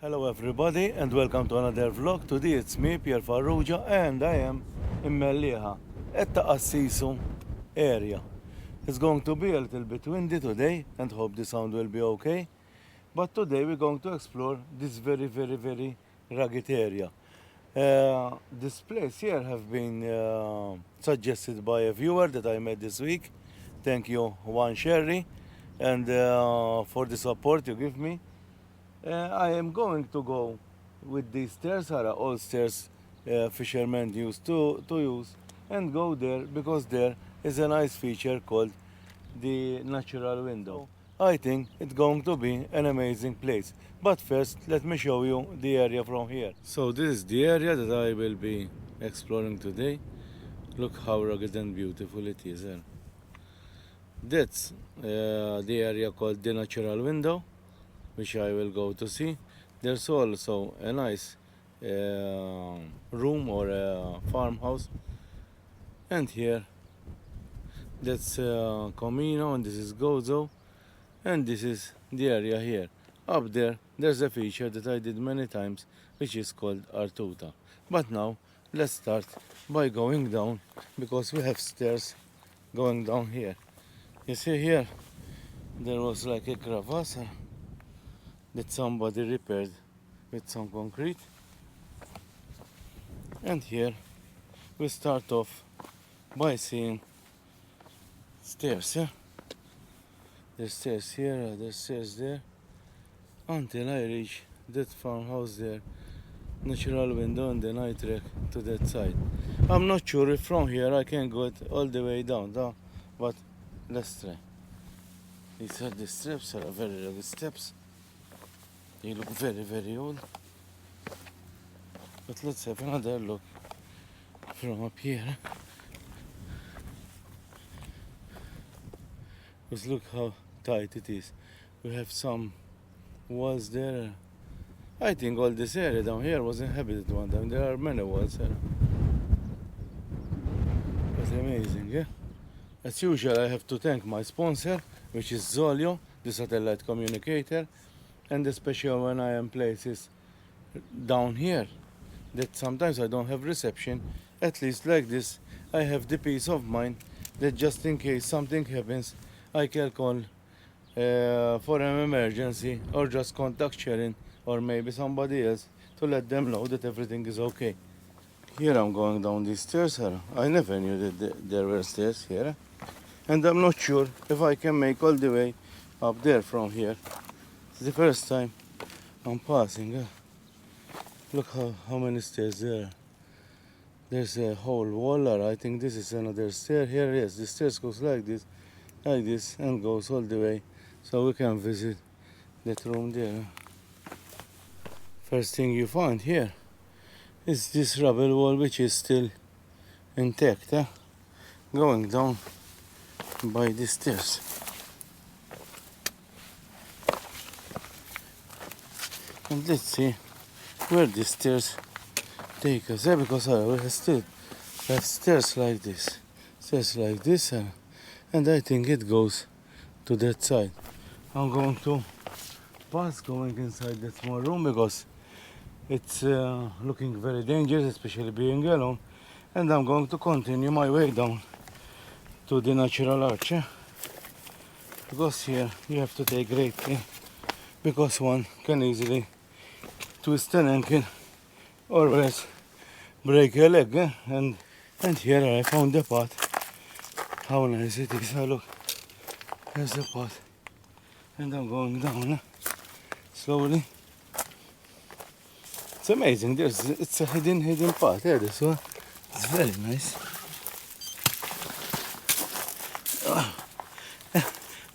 Hello everybody and welcome to another vlog. Today it's me, Pierre Farrugia, and I am in Mellieha at the Qassisu area. It's going to be a little bit windy today and hope the sound will be okay. But today we're going to explore this very rugged area. This place here have been suggested by a viewer that I met this week. Thank you, ir-Rih, and for the support you give me. I am going to go with these stairs, are all stairs fishermen used to use, and go there because there is a nice feature called the natural window. I think it's going to be an amazing place. But first, let me show you the area from here. So this is the area that I will be exploring today. Look how rugged and beautiful it is here. That's the area called the natural window, which I will go to see. There's also a nice room or a farmhouse. And here, that's Comino, and this is Gozo, and this is the area here. Up there, there's a feature that I did many times, which is called Ghar Tuta. But now, let's start by going down, because we have stairs going down here. You see here, there was like a crevasse that somebody repaired with some concrete. And here we start off by seeing stairs. There's stairs here, there's stairs there, until I reach that farmhouse there. Natural window and then I trek to that side. I'm not sure if from here I can go all the way down, but let's try. These are the steps, are very rugged steps. They look very old. But let's have another look from up here. Just look how tight it is. We have some walls there. I think all this area down here was inhabited one time. There are many walls here. That's amazing, yeah? As usual, I have to thank my sponsor, which is Zoleo, the satellite communicator. And especially when I am places down here that sometimes I don't have reception, at least like this, I have the peace of mind that just in case something happens, I can call for an emergency or just contact Sharon or maybe somebody else to let them know that everything is okay. Here I'm going down these stairs. I never knew that there were stairs here. And I'm not sure if I can make all the way up there from here. It's the first time I'm passing. Look how many stairs there are. There's a whole wall. I think this is another stair here. Yes, the stairs goes like this, and goes all the way. So we can visit that room there. First thing you find here is this rubble wall, which is still intact. Going down by the stairs. And let's see where the stairs take us. Because I still have stairs like this, and I think it goes to that side. I'm going to pass going inside that small room because it's looking very dangerous, especially being alone. And I'm going to continue my way down to the natural arch, because here you have to take great care, because one can easily twist an ankle or else break a leg. And here I found the path. How nice it is. Look, there's the path, and I'm going down slowly. It's amazing. It's a hidden path here. This one, it's very nice.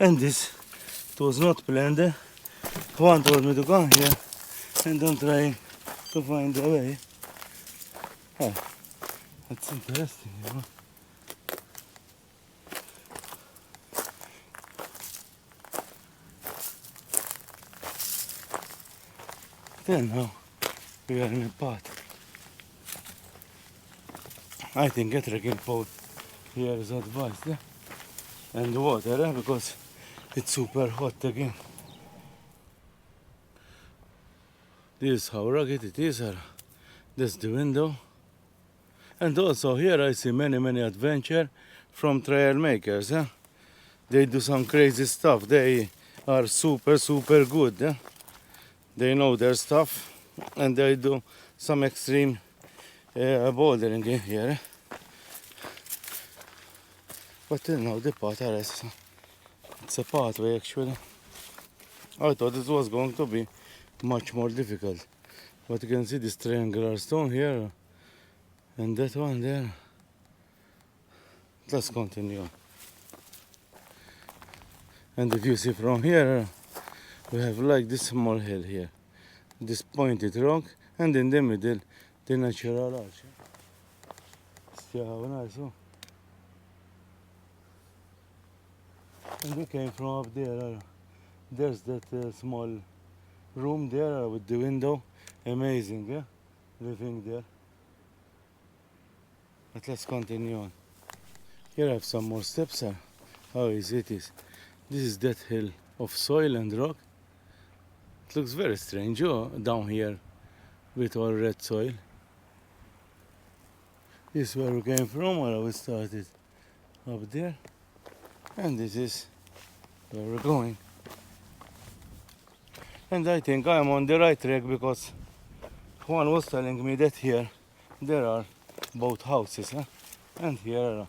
And this, it was not planned. One told me to come here, and I'm trying to find a way. That's interesting, you know. Then now we are in a path. I think a trekking pole here is advised, and water, because it's super hot again. This is how rugged it is. That's the window. And also here I see many adventure from trail makers. They do some crazy stuff. They are super good. They know their stuff and they do some extreme bouldering in here. But you know the path is it's a pathway actually. I thought it was going to be much more difficult. But you can see this triangular stone here and that one there. Let's continue. And if you see from here, we have like this small hill here. This pointed rock and in the middle the natural arch. See how nice, oh? And we came from up there. There's that small room there with the window. Amazing, yeah? Living there. But let's continue on. Here I have some more steps. How easy it is. This is that hill of soil and rock. It looks very strange, down here with all red soil. This is where we came from, where we started up there. And this is where we're going. And I think I'm on the right track because Juan was telling me that here there are boat houses. And here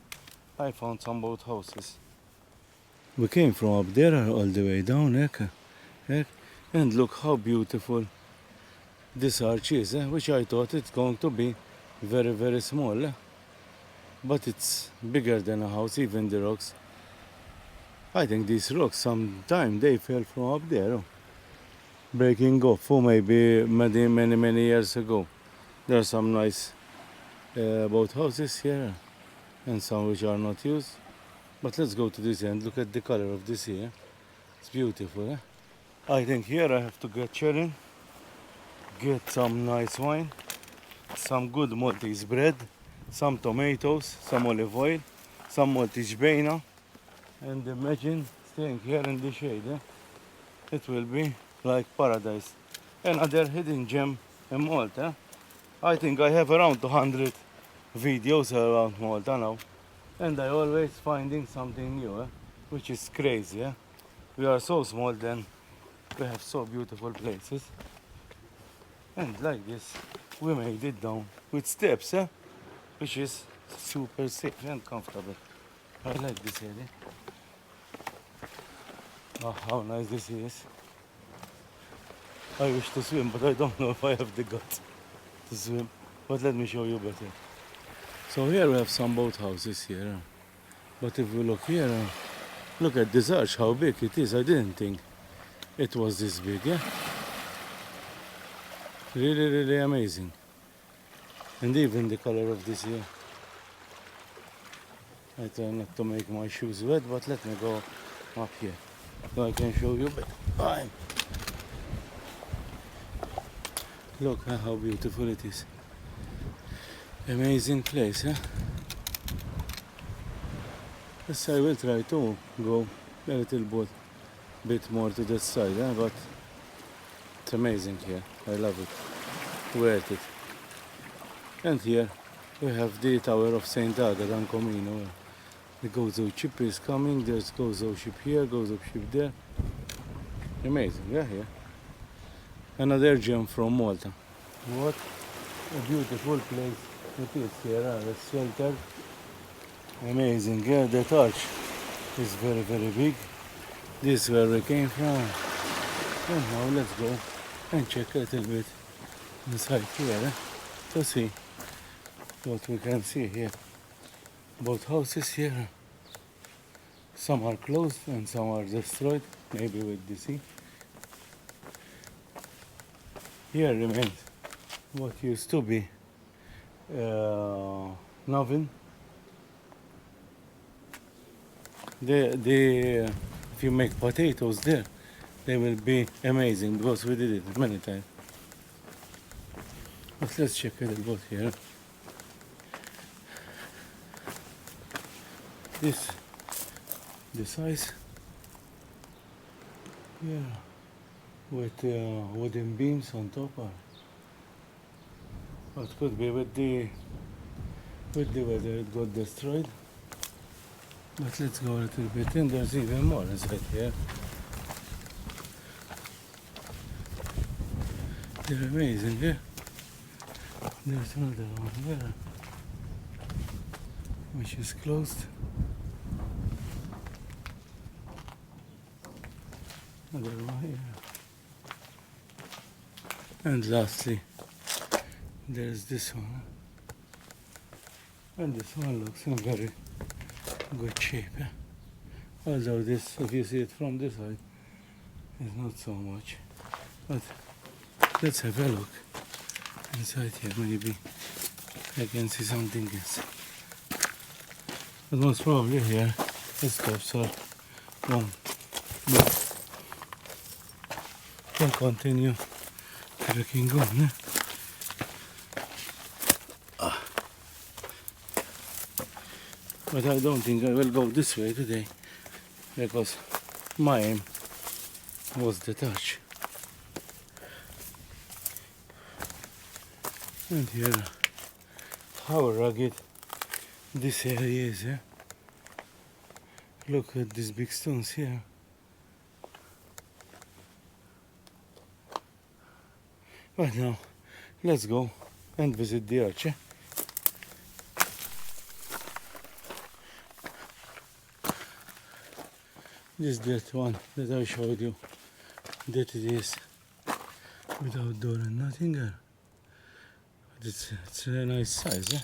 I found some boat houses. We came from up there all the way down, and look how beautiful this arch is, which I thought it's going to be very small, but it's bigger than a house, even the rocks. I think these rocks sometime they fell from up there, breaking off, or maybe many years ago. There are some nice boat houses here, and some which are not used. But let's go to this end. Look at the color of this here. It's beautiful. I think here I have to get cherry, get some nice wine, some good Maltese bread, some tomatoes, some olive oil, some Maltese bena, and imagine staying here in the shade. It will be like paradise. Another hidden gem in Malta. I think I have around 200 videos around Malta now. And I always finding something new, which is crazy. We are so small, then we have so beautiful places. And like this, we made it down with steps, which is super safe and comfortable. I like this area. Oh, how nice this is. I wish to swim, but I don't know if I have the guts to swim. But let me show you better. So here we have some boat houses here. But if we look here, look at this arch, how big it is. I didn't think it was this big, Really amazing. And even the color of this here. I try not to make my shoes wet, but let me go up here so I can show you better. Look how beautiful it is. Amazing place, Yes, I will try to go a little bit more to that side, but it's amazing here. I love it. Worth it. And here we have the Tower of St. Agatha and Comino. The Gozo ship is coming. There's Gozo ship here, Gozo ship there. Amazing, here. Another gem from Malta. What a beautiful place it is here. It's sheltered. Amazing, that arch is very big. This is where we came from. And now let's go and check a little bit inside here to see what we can see here. Both houses here. Some are closed and some are destroyed, maybe with the sea. Here remains what used to be Novin. If you make potatoes there, they will be amazing because we did it many times. But let's check it out here. The size. Yeah. with wooden beams on top. Or it could be with the weather it got destroyed. But let's go a little bit in. There's even more inside here. They're amazing, yeah? There's another one there, which is closed. Another one here. And lastly, there's this one. And this one looks in very good shape. Eh? Although this, if you see it from this side, is not so much. But let's have a look inside here. Maybe I can see something else. But most probably here, the steps are long. We'll continue trekking on. Eh? But I don't think I will go this way today because my aim was the touch. And here, how rugged this area is. Eh? Look at these big stones here. But now, let's go and visit the arch. Eh? This is that one that I showed you, that it is without door and nothing. But it's a nice size. Eh?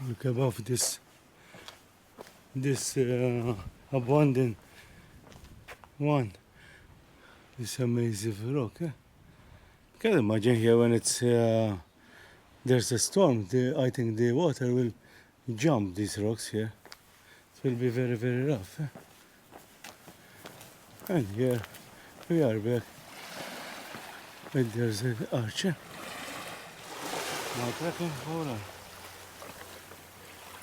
Look above this abandoned one. This amazing rock. Eh? Can you imagine here when it's there's a storm? I think the water will jump these rocks here. It will be very, very rough. Eh? And here we are back. But there's an arch. Eh? Now trekking forward.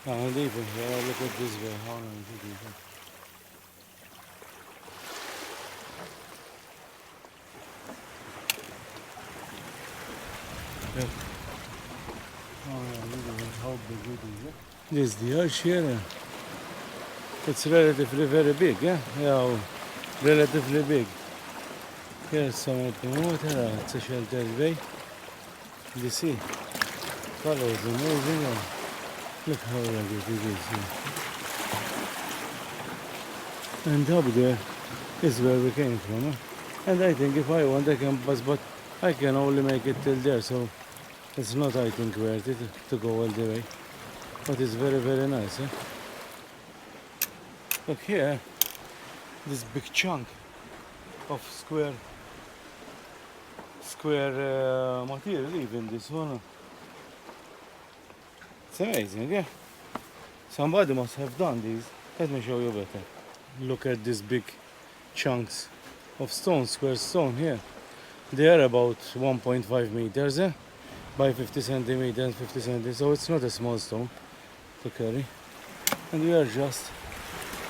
And even here, look at this way. How nice it is. Yeah. Oh yeah, look at how big it is. This is the arch here. It's relatively very big, yeah? Yeah, relatively big. Here's some open water. It's a sheltered bay. You see, color is amazing. Look how rugged it is here. And up there is where we came from. And I think if I want I can bus, but I can only make it till there, so it's not, I think, worth it to go all the way. But it's very, very nice. Eh? Look here, this big chunk of square material, even this one. It's amazing, yeah? Somebody must have done these. Let me show you better. Look at these big chunks of stone, square stone here. They are about 1.5 meters by 50 centimeters, 50 centimeters. So it's not a small stone to carry. And we are just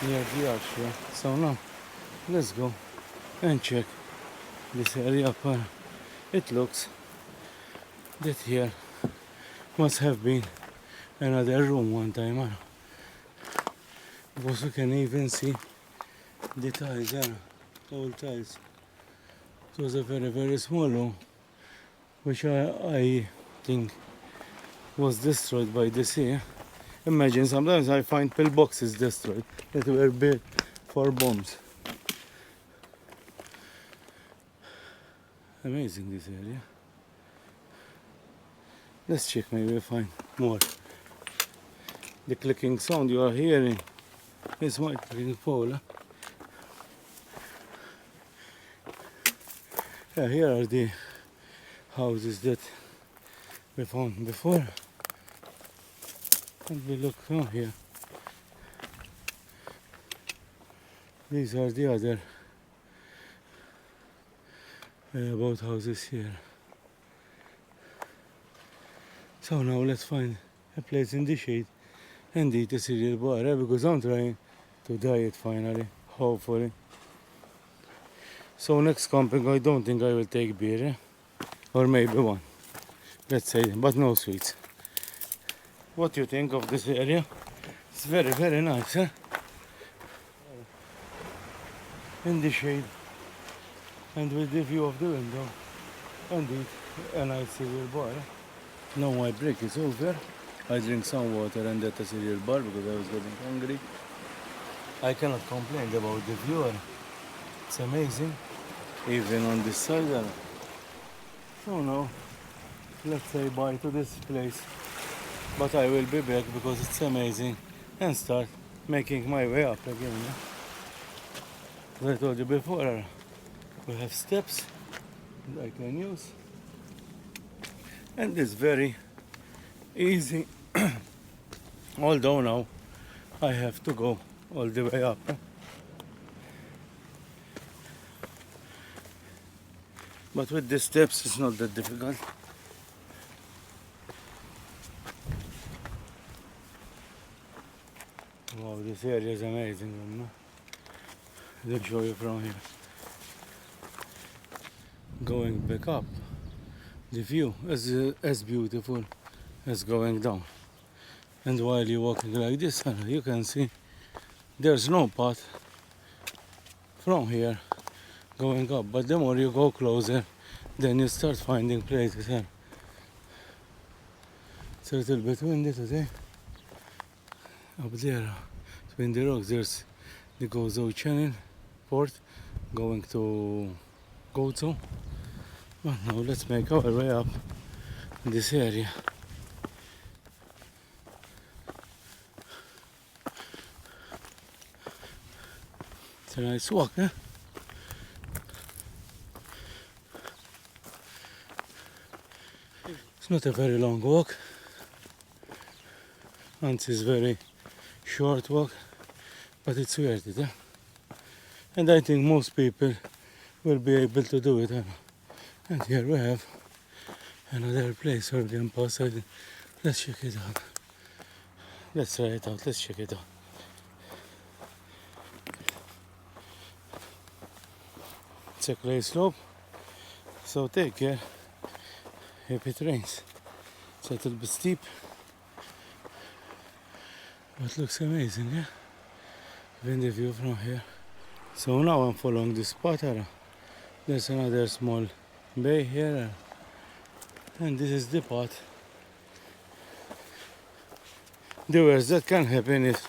near the arch here. So now, let's go and check this area up. It looks that here must have been another room one time. Because you can even see the tiles, old tiles. It was a very, very small room, which I think was destroyed by the sea. Imagine, sometimes I find pillboxes destroyed that were built for bombs. Amazing, this area. Let's check, maybe we'll find more. The clicking sound you are hearing is my clicking pole. Yeah, here are the houses that we found before. And we look from here. These are the other boat houses here. So now let's find a place in the shade and eat a cereal bar, because I'm trying to diet finally, hopefully. So next camping I don't think I will take beer, or maybe one, let's say, but no sweets. What do you think of this area? It's very, very nice, huh? In the shade and with the view of the window. Indeed, a nice cereal bar. Now my break is over. I drink some water and at a cereal bar because I was getting hungry. I cannot complain about the view. It's amazing, even on this side. So now, let's say bye to this place. But I will be back because it's amazing and start making my way up again. As I told you before, we have steps that I can use. And it's very easy. Although now I have to go all the way up. But with the steps it's not that difficult. Wow, this area is amazing. I'll show you from here. Going back up, the view is as beautiful as going down. And while you're walking like this, you can see there's no path from here going up, but the more you go closer, then you start finding places here. It's a little bit windy today. Up there, between the rocks, there's the Gozo Channel port going to Gozo. But now let's make our way up in this area. It's a nice walk, eh? It's not a very long walk, and it's a very short walk, but it's worth it, eh? And I think most people will be able to do it. And here we have another place where we can pass. Let's check it out. Let's try it out. Let's check it out. It's a clay slope, so take care if it rains. It's a little bit steep, but looks amazing, yeah? Even the view from here. So now I'm following this spot. There's another small bay here, and this is the path. The worst that can happen is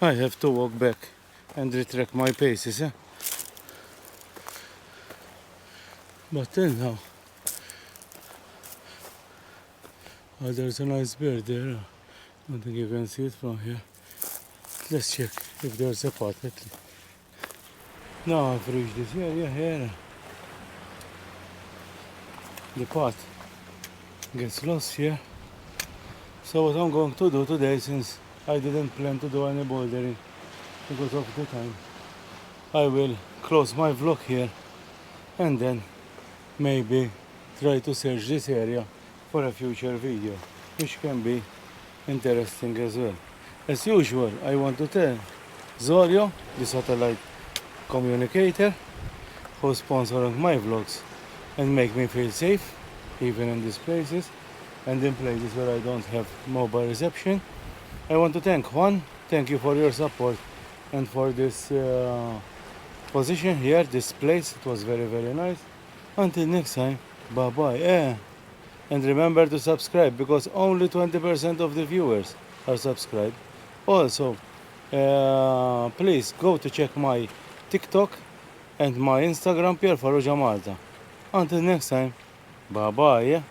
I have to walk back and retract my paces, but then now, there's a nice bird there. I don't think you can see it from here. Let's check if there's a path at least. Now I've reached this area here. The path gets lost here. So what I'm going to do today, since I didn't plan to do any bouldering because of the time, I will close my vlog here and then maybe try to search this area for a future video, which can be interesting as well. As usual, I want to thank Zoleo, the satellite communicator, who's sponsoring my vlogs and make me feel safe, even in these places and in places where I don't have mobile reception. I want to thank Juan. Thank you for your support and for this position here, this place. It was very, very nice. Until next time, bye bye. And remember to subscribe, because only 20% of the viewers are subscribed. Also, please go to check my TikTok and my Instagram, Pierre Farrugia Malta. Until next time, bye bye.